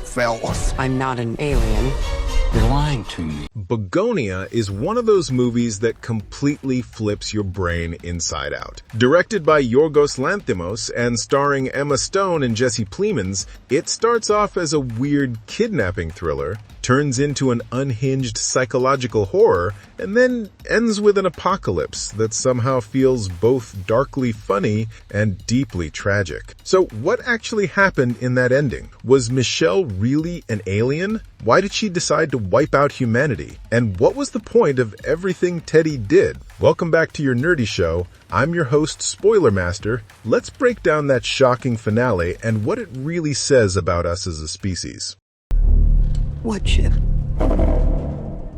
fellas. I'm not an alien. You're lying to me. Bugonia is one of those movies that completely flips your brain inside out. Directed by Yorgos Lanthimos and starring Emma Stone and Jesse Plemons, it starts off as a weird kidnapping thriller, turns into an unhinged psychological horror, and then ends with an apocalypse that somehow feels both darkly funny and deeply tragic. So what actually happened in that ending? Was Michelle really an alien? Why did she decide to wipe out humanity? And what was the point of everything Teddy did? Welcome back to your nerdy show. I'm your host, Spoiler Master. Let's break down that shocking finale and what it really says about us as a species. What ship?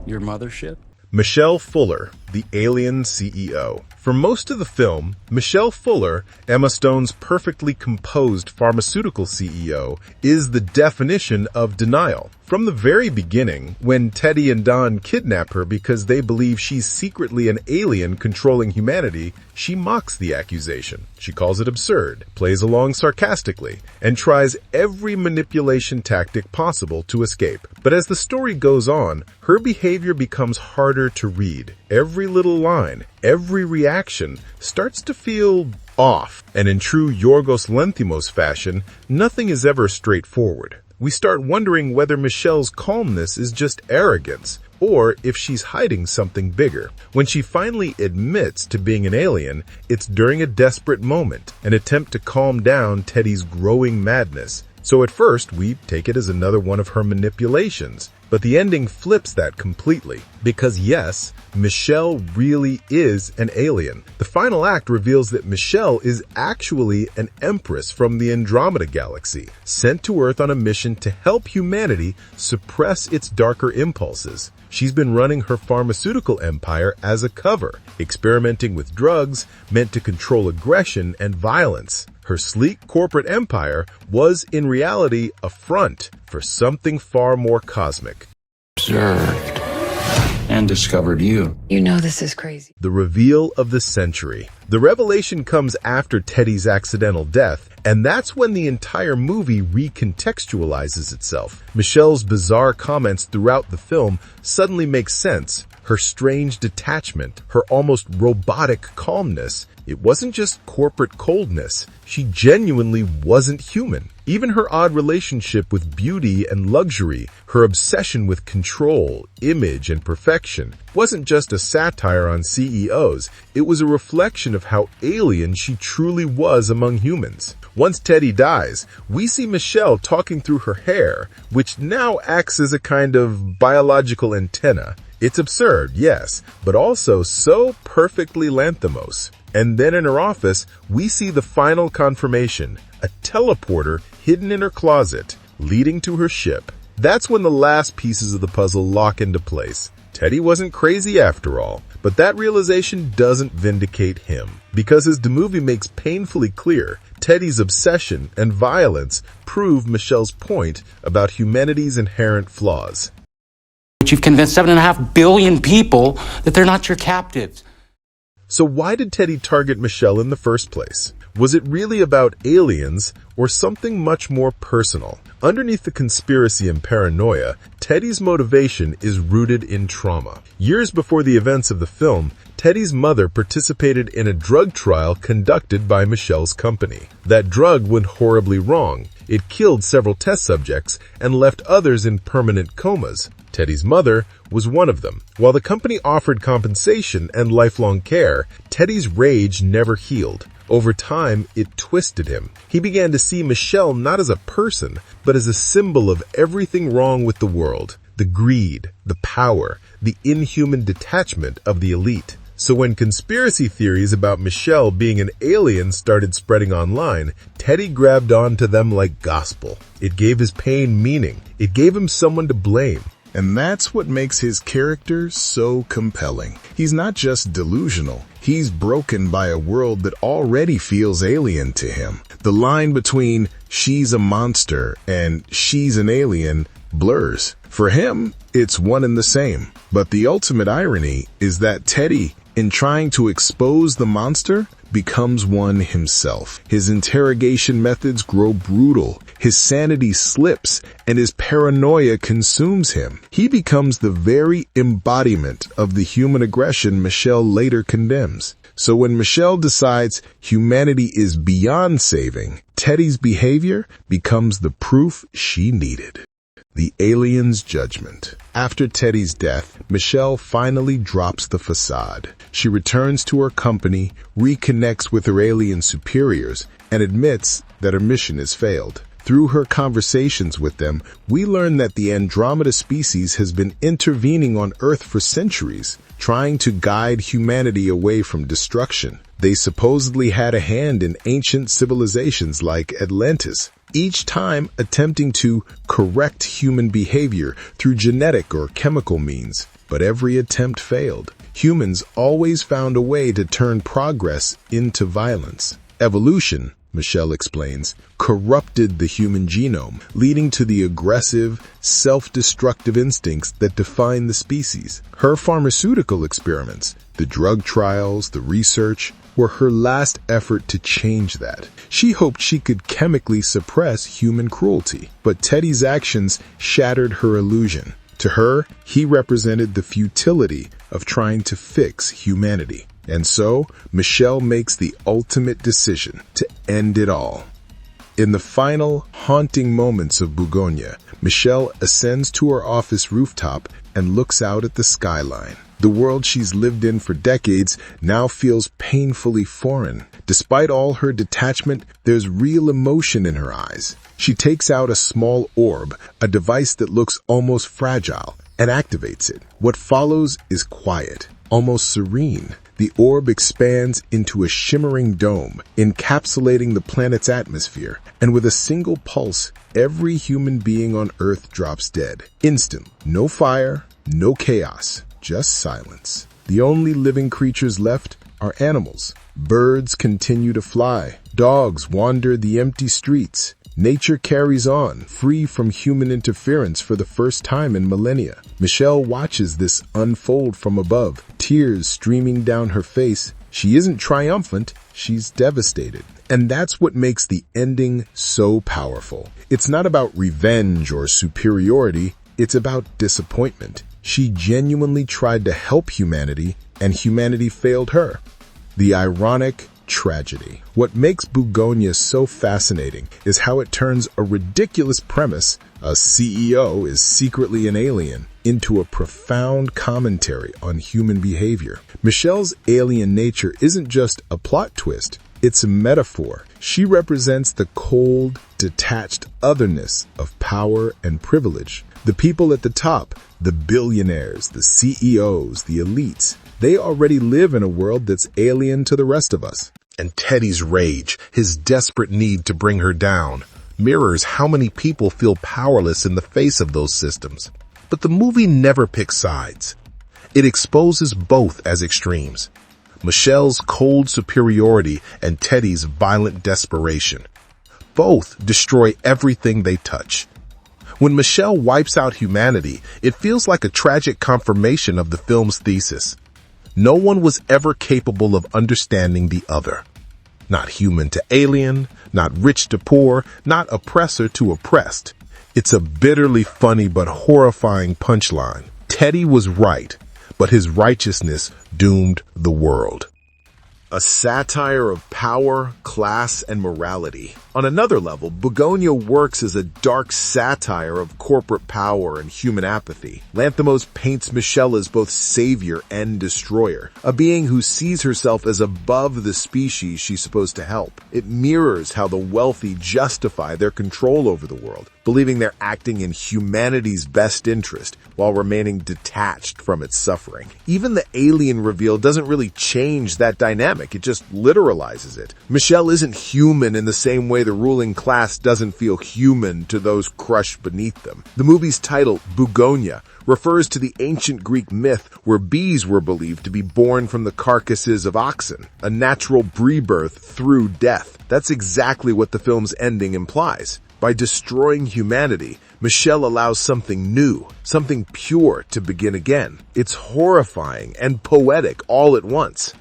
Your mothership? Michelle Fuller, the alien CEO. For most of the film, Michelle Fuller, Emma Stone's perfectly composed pharmaceutical CEO, is the definition of denial. From the very beginning, when Teddy and Don kidnap her because they believe she's secretly an alien controlling humanity, she mocks the accusation. She calls it absurd, plays along sarcastically, and tries every manipulation tactic possible to escape. But as the story goes on, her behavior becomes harder to read. Every little line, every reaction starts to feel off. And in true Yorgos Lanthimos fashion, nothing is ever straightforward. We start wondering whether Michelle's calmness is just arrogance, or if she's hiding something bigger. When she finally admits to being an alien, it's during a desperate moment, an attempt to calm down Teddy's growing madness. So at first, we take it as another one of her manipulations. But the ending flips that completely. Because yes, Michelle really is an alien. The final act reveals that Michelle is actually an empress from the Andromeda galaxy, sent to Earth on a mission to help humanity suppress its darker impulses. She's been running her pharmaceutical empire as a cover, experimenting with drugs meant to control aggression and violence. Her sleek corporate empire was in reality a front for something far more cosmic. Observed and discovered you. You know this is crazy. The reveal of the century. The revelation comes after Teddy's accidental death, and that's when the entire movie recontextualizes itself. Michelle's bizarre comments throughout the film suddenly make sense. Her strange detachment, her almost robotic calmness. It wasn't just corporate coldness. She genuinely wasn't human. Even her odd relationship with beauty and luxury, her obsession with control, image, and perfection, wasn't just a satire on CEOs. It was a reflection of how alien she truly was among humans. Once Teddy dies, we see Michelle talking through her hair, which now acts as a kind of biological antenna. It's absurd, yes, but also so perfectly Lanthimos. And then in her office, we see the final confirmation, a teleporter hidden in her closet, leading to her ship. That's when the last pieces of the puzzle lock into place. Teddy wasn't crazy after all, but that realization doesn't vindicate him. Because as the movie makes painfully clear, Teddy's obsession and violence prove Michelle's point about humanity's inherent flaws. But you've convinced 7.5 billion people that they're not your captives. So why did Teddy target Michelle in the first place? Was it really about aliens or something much more personal? Underneath the conspiracy and paranoia, Teddy's motivation is rooted in trauma. Years before the events of the film, Teddy's mother participated in a drug trial conducted by Michelle's company. That drug went horribly wrong. It killed several test subjects and left others in permanent comas. Teddy's mother was one of them. While the company offered compensation and lifelong care, Teddy's rage never healed. Over time, it twisted him. He began to see Michelle not as a person, but as a symbol of everything wrong with the world. The greed, the power, the inhuman detachment of the elite. So when conspiracy theories about Michelle being an alien started spreading online, Teddy grabbed onto them like gospel. It gave his pain meaning. It gave him someone to blame. And that's what makes his character so compelling. He's not just delusional. He's broken by a world that already feels alien to him. The line between she's a monster and she's an alien blurs. For him, it's one and the same. But the ultimate irony is that Teddy In trying to expose the monster, becomes one himself. His interrogation methods grow brutal, his sanity slips, and his paranoia consumes him. He becomes the very embodiment of the human aggression Michelle later condemns. So when Michelle decides humanity is beyond saving, Teddy's behavior becomes the proof she needed. The alien's judgment. After Teddy's death, Michelle finally drops the facade. She returns to her company, reconnects with her alien superiors, and admits that her mission has failed. Through her conversations with them, we learn that the Andromeda species has been intervening on Earth for centuries, trying to guide humanity away from destruction. They supposedly had a hand in ancient civilizations like Atlantis, each time attempting to correct human behavior through genetic or chemical means. But every attempt failed. Humans always found a way to turn progress into violence. Evolution, Michelle explains, corrupted the human genome, leading to the aggressive, self-destructive instincts that define the species. Her pharmaceutical experiments, the drug trials, the research, were her last effort to change that. She hoped she could chemically suppress human cruelty, but Teddy's actions shattered her illusion. To her, he represented the futility of trying to fix humanity. And so, Michelle makes the ultimate decision to end it all. In the final, haunting moments of Bugonia, Michelle ascends to her office rooftop and looks out at the skyline. The world she's lived in for decades now feels painfully foreign. Despite all her detachment, there's real emotion in her eyes. She takes out a small orb, a device that looks almost fragile, and activates it. What follows is quiet, almost serene. The orb expands into a shimmering dome, encapsulating the planet's atmosphere, and with a single pulse, every human being on Earth drops dead. Instant. No fire, no chaos, just silence. The only living creatures left are animals. Birds continue to fly. Dogs wander the empty streets. Nature carries on, free from human interference for the first time in millennia. Michelle watches this unfold from above, tears streaming down her face. She isn't triumphant, she's devastated. And that's what makes the ending so powerful. It's not about revenge or superiority, it's about disappointment. She genuinely tried to help humanity, and humanity failed her. The ironic tragedy. What makes Bugonia so fascinating is how it turns a ridiculous premise, a CEO is secretly an alien, into a profound commentary on human behavior. Michelle's alien nature isn't just a plot twist, it's a metaphor. She represents the cold, detached otherness of power and privilege. The people at the top, the billionaires, the CEOs, the elites, they already live in a world that's alien to the rest of us. And Teddy's rage, his desperate need to bring her down, mirrors how many people feel powerless in the face of those systems. But the movie never picks sides. It exposes both as extremes. Michelle's cold superiority and Teddy's violent desperation. Both destroy everything they touch. When Michelle wipes out humanity, it feels like a tragic confirmation of the film's thesis. No one was ever capable of understanding the other. Not human to alien, not rich to poor, not oppressor to oppressed. It's a bitterly funny but horrifying punchline. Teddy was right, but his righteousness doomed the world. A satire of power, class, and morality. On another level, Bugonia works as a dark satire of corporate power and human apathy. Lanthimos paints Michelle as both savior and destroyer, a being who sees herself as above the species she's supposed to help. It mirrors how the wealthy justify their control over the world, believing they're acting in humanity's best interest while remaining detached from its suffering. Even the alien reveal doesn't really change that dynamic, it just literalizes it. Michelle isn't human in the same way the ruling class doesn't feel human to those crushed beneath them. The movie's title, Bugonia, refers to the ancient Greek myth where bees were believed to be born from the carcasses of oxen, a natural rebirth through death. That's exactly what the film's ending implies. By destroying humanity, Michelle allows something new, something pure to begin again. It's horrifying and poetic all at once.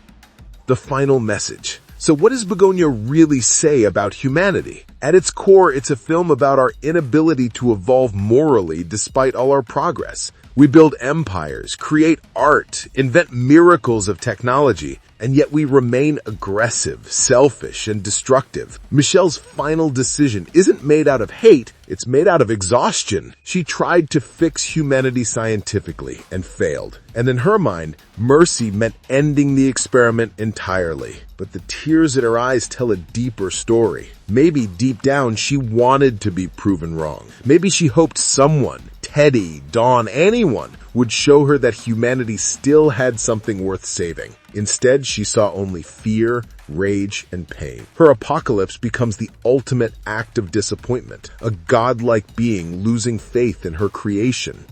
The final message. So what does Bugonia really say about humanity? At its core, it's a film about our inability to evolve morally despite all our progress. We build empires, create art, invent miracles of technology, and yet we remain aggressive, selfish, and destructive. Michelle's final decision isn't made out of hate, it's made out of exhaustion. She tried to fix humanity scientifically and failed. And in her mind, mercy meant ending the experiment entirely. But the tears in her eyes tell a deeper story. Maybe deep down she wanted to be proven wrong. Maybe she hoped someone, Teddy, Dawn, anyone, would show her that humanity still had something worth saving. Instead, she saw only fear, rage, and pain. Her apocalypse becomes the ultimate act of disappointment, a godlike being losing faith in her creation.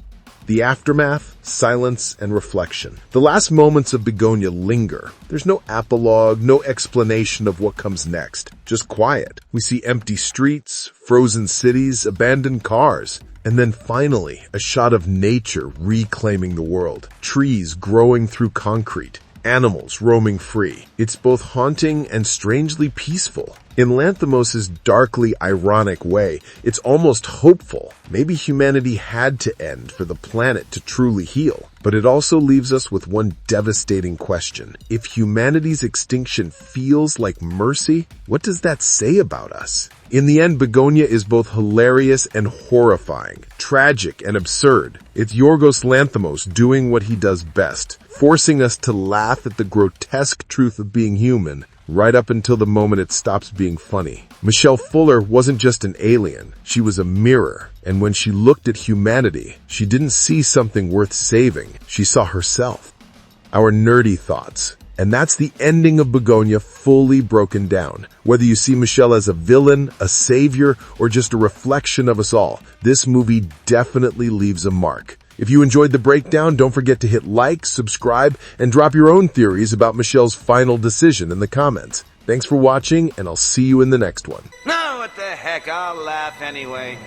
The aftermath, silence, and reflection. The last moments of Bugonia linger. There's no epilogue, no explanation of what comes next. Just quiet. We see empty streets, frozen cities, abandoned cars. And then finally, a shot of nature reclaiming the world. Trees growing through concrete. Animals roaming free. It's both haunting and strangely peaceful. In Lanthimos' darkly ironic way, it's almost hopeful. Maybe humanity had to end for the planet to truly heal. But it also leaves us with one devastating question. If humanity's extinction feels like mercy, what does that say about us? In the end, Bugonia is both hilarious and horrifying, tragic and absurd. It's Yorgos Lanthimos doing what he does best, forcing us to laugh at the grotesque truth of being human, right up until the moment it stops being funny. Michelle Fuller wasn't just an alien, she was a mirror. And when she looked at humanity, she didn't see something worth saving, she saw herself. Our nerdy thoughts. And that's the ending of Bugonia fully broken down. Whether you see Michelle as a villain, a savior, or just a reflection of us all, this movie definitely leaves a mark. If you enjoyed the breakdown, don't forget to hit like, subscribe, and drop your own theories about Michelle's final decision in the comments. Thanks for watching, and I'll see you in the next one. No, what the heck, I'll laugh anyway.